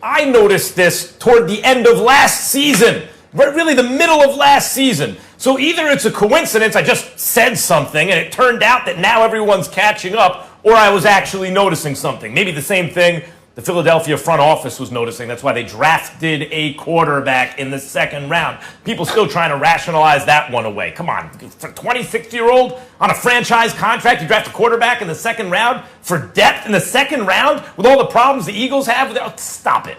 I noticed this toward the end of last season, really the middle of last season. So either it's a coincidence, I just said something and it turned out that now everyone's catching up, or I was actually noticing something. Maybe the same thing the Philadelphia front office was noticing. That's why they drafted a quarterback in the second round. People still trying to rationalize that one away. Come on, for a 26-year-old on a franchise contract, you draft a quarterback in the second round for depth in the second round with all the problems the Eagles have? Stop it.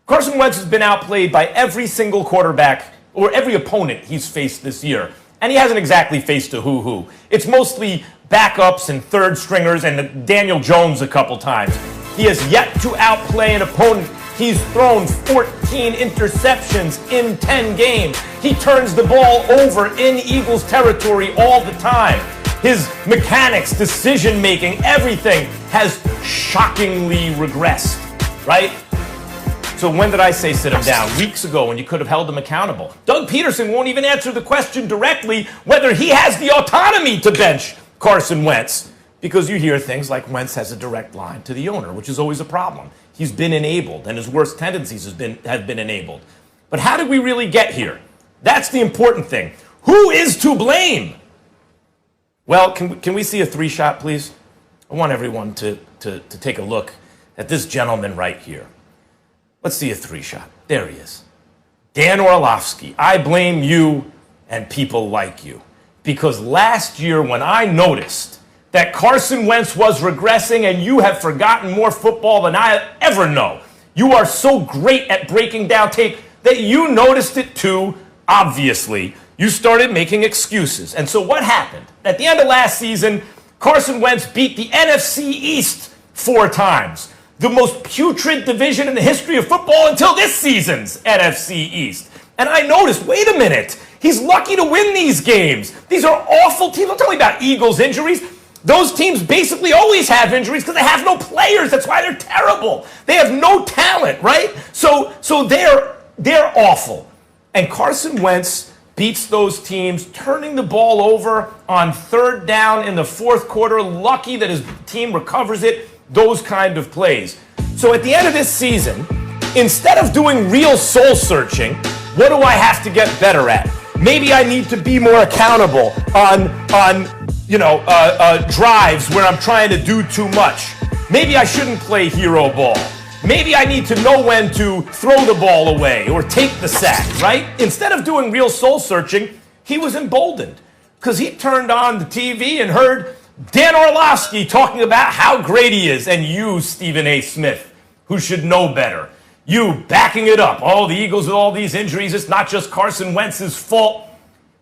Carson Wentz has been outplayed by every single quarterback or every opponent he's faced this year. And he hasn't exactly faced a who-who. It's mostly backups and third stringers and Daniel Jones a couple times. He has yet to outplay an opponent. He's thrown 14 interceptions in 10 games. He turns the ball over in Eagles territory all the time. His mechanics, decision-making, everything has shockingly regressed, right? So when did I say sit him down? Weeks ago, when you could have held him accountable. Doug Peterson won't even answer the question directly whether he has the autonomy to bench Carson Wentz, because you hear things like Wentz has a direct line to the owner, which is always a problem. He's been enabled, and his worst tendencies have been enabled. But how did we really get here? That's the important thing. Who is to blame? Well, can we see a three-shot, please? I want everyone to take a look at this gentleman right here. Let's see a three-shot. There he is. Dan Orlovsky, I blame you and people like you. Because last year when I noticed that Carson Wentz was regressing, and you have forgotten more football than I ever know. You are so great at breaking down tape that you noticed it too, obviously. You started making excuses. And so what happened? At the end of last season, Carson Wentz beat the NFC East 4 times. The most putrid division in the history of football until this season's NFC East. And I noticed, wait a minute, he's lucky to win these games. These are awful teams. Don't tell me about Eagles injuries. Those teams basically always have injuries because they have no players. That's why they're terrible. They have no talent, right? So they're awful. And Carson Wentz beats those teams, turning the ball over on third down in the fourth quarter, lucky that his team recovers it, those kind of plays. So at the end of this season, instead of doing real soul searching, what do I have to get better at? Maybe I need to be more accountable on drives where I'm trying to do too much. Maybe I shouldn't play hero ball. Maybe I need to know when to throw the ball away or take the sack, right? Instead of doing real soul searching, he was emboldened because he turned on the TV and heard Dan Orlovsky talking about how great he is, and you, Stephen A. Smith, who should know better. You backing it up. Oh, the Eagles with all these injuries, it's not just Carson Wentz's fault.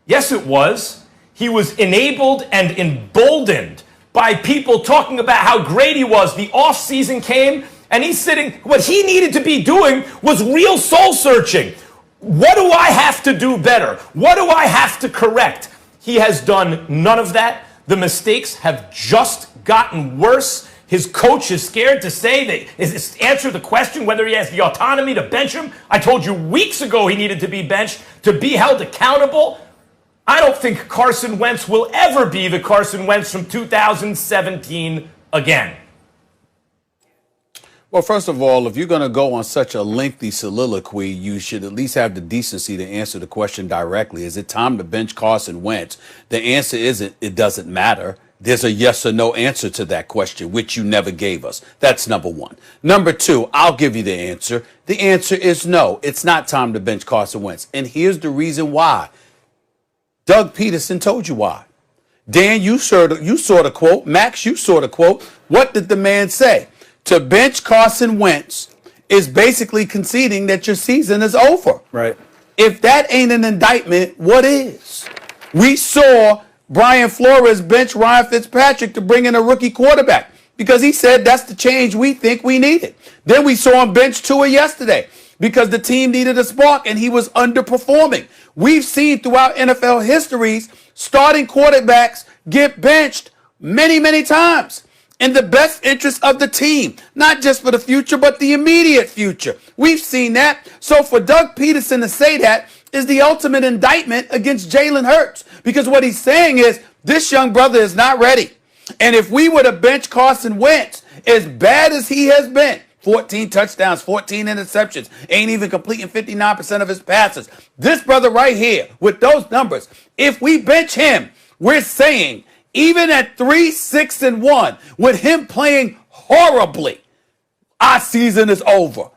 Yes, it was. He was enabled and emboldened by people talking about how great he was. The offseason came, and he's sitting. What he needed to be doing was real soul searching. What do I have to do better? What do I have to correct? He has done none of that. The mistakes have just gotten worse. His coach is scared to answer the question whether he has the autonomy to bench him. I told you weeks ago he needed to be benched to be held accountable. I don't think Carson Wentz will ever be the Carson Wentz from 2017 again. Well, first of all, if you're going to go on such a lengthy soliloquy, you should at least have the decency to answer the question directly. Is it time to bench Carson Wentz? The answer isn't, it doesn't matter. There's a yes or no answer to that question, which you never gave us. That's number one. Number two, I'll give you the answer. The answer is no. It's not time to bench Carson Wentz. And here's the reason why. Doug Peterson told you why. Dan, you sort of quote. Max, you sort of quote. What did the man say? To bench Carson Wentz is basically conceding that your season is over. Right. If that ain't an indictment, what is? We saw Brian Flores bench Ryan Fitzpatrick to bring in a rookie quarterback because he said that's the change we think we needed. Then we saw him bench Tua yesterday because the team needed a spark and he was underperforming. We've seen throughout NFL histories starting quarterbacks get benched many, many times in the best interest of the team, not just for the future, but the immediate future. We've seen that. So for Doug Peterson to say that is the ultimate indictment against Jalen Hurts, because what he's saying is this young brother is not ready. And if we were to bench Carson Wentz, as bad as he has been, 14 touchdowns, 14 interceptions, ain't even completing 59% of his passes. This brother right here, with those numbers, if we bench him, we're saying even at 3-6-1, with him playing horribly, our season is over.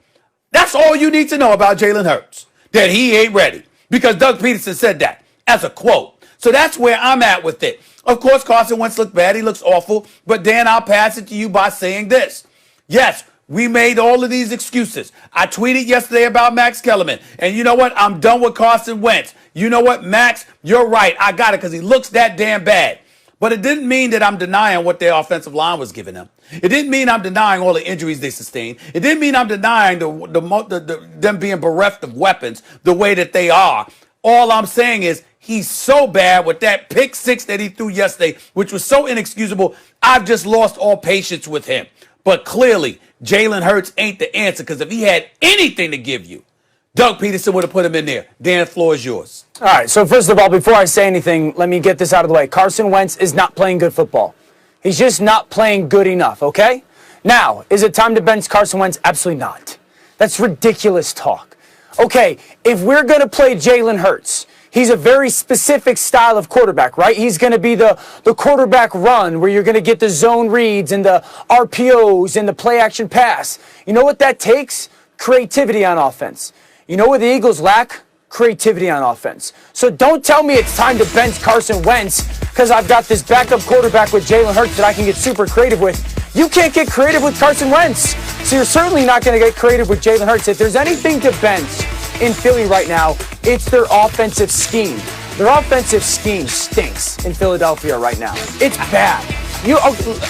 That's all you need to know about Jalen Hurts, that he ain't ready. Because Doug Peterson said that as a quote. So that's where I'm at with it. Of course, Carson Wentz looked bad. He looks awful. But Dan, I'll pass it to you by saying this. Yes, we made all of these excuses. I tweeted yesterday about Max Kellerman. And you know what? I'm done with Carson Wentz. You know what, Max? You're right. I got it because he looks that damn bad. But it didn't mean that I'm denying what their offensive line was giving them. It didn't mean I'm denying all the injuries they sustained. It didn't mean I'm denying them being bereft of weapons the way that they are. All I'm saying is he's so bad with that pick six that he threw yesterday, which was so inexcusable. I've just lost all patience with him. But clearly, Jalen Hurts ain't the answer, because if he had anything to give you, Doug Peterson would have put him in there. Dan, the floor is yours. All right, so first of all, before I say anything, let me get this out of the way. Carson Wentz is not playing good football. He's just not playing good enough, okay? Now, is it time to bench Carson Wentz? Absolutely not. That's ridiculous talk. Okay, if we're going to play Jalen Hurts, he's a very specific style of quarterback, right? He's going to be the quarterback run where you're going to get the zone reads and the RPOs and the play action pass. You know what that takes? Creativity on offense. You know what the Eagles lack? Creativity on offense. So don't tell me it's time to bench Carson Wentz because I've got this backup quarterback with Jalen Hurts that I can get super creative with. You can't get creative with Carson Wentz. So you're certainly not going to get creative with Jalen Hurts. If there's anything to bench in Philly right now, it's their offensive scheme. Their offensive scheme stinks in Philadelphia right now. It's bad.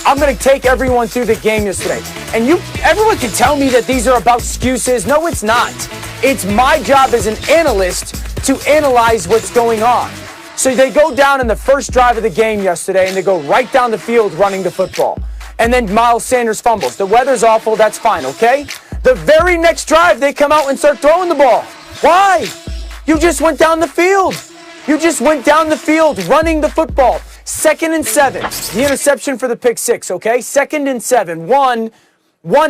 I'm going to take everyone through the game yesterday. And everyone can tell me that these are about excuses. No, it's not. It's my job as an analyst to analyze what's going on. So they go down in the first drive of the game yesterday, and they go right down the field running the football. And then Miles Sanders fumbles. The weather's awful. That's fine, okay? The very next drive, they come out and start throwing the ball. Why? You just went down the field. You just went down the field running the football. 2nd and 7. The interception for the pick six, okay? 2nd and 7. One,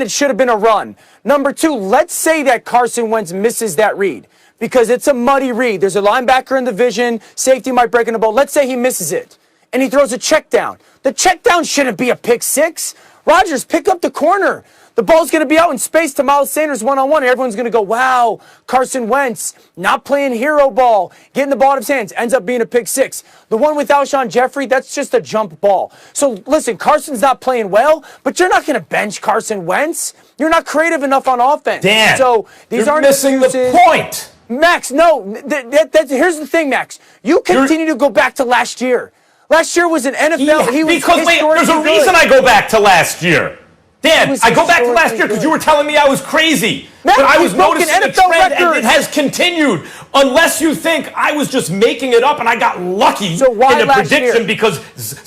it should have been a run. Number 2, let's say that Carson Wentz misses that read because it's a muddy read. There's a linebacker in the vision. Safety might break in the ball. Let's say he misses it and he throws a check down. The check down shouldn't be a pick six. Rodgers, pick up the corner. The ball's going to be out in space to Miles Sanders one-on-one. Everyone's going to go, wow, Carson Wentz not playing hero ball, getting the ball out of his hands, ends up being a pick six. The one with Alshon Jeffrey, that's just a jump ball. So listen, Carson's not playing well, but you're not going to bench Carson Wentz. You're not creative enough on offense. Dan, so these you're aren't missing excuses. the point. Max, no. Here's the thing, Max. You continue to go back to last year. Last year was an NFL. There's a reason I go back to last year. Dan, I go back to last year because you were telling me I was crazy. Max, but I was noticing a trend, record. and it has continued. Unless you think I was just making it up and I got lucky in the prediction because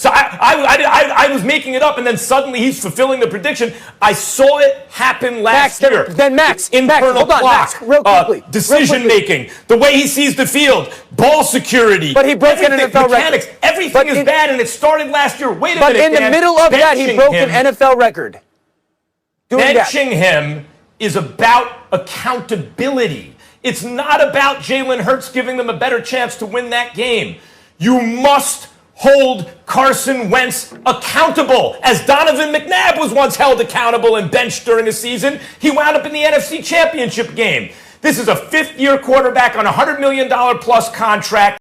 I was making it up and then suddenly he's fulfilling the prediction. I saw it happen last year. Then Max, internal clock, Max, real quickly, decision making, the way he sees the field, ball security. But he broke an NFL mechanics, record. Everything is bad, and it started last year. Wait a minute, But in the middle of that, he broke an NFL record. Benching him is about accountability. It's not about Jalen Hurts giving them a better chance to win that game. You must hold Carson Wentz accountable. As Donovan McNabb was once held accountable and benched during a season, he wound up in the NFC Championship game. This is a fifth-year quarterback on a $100 million plus contract.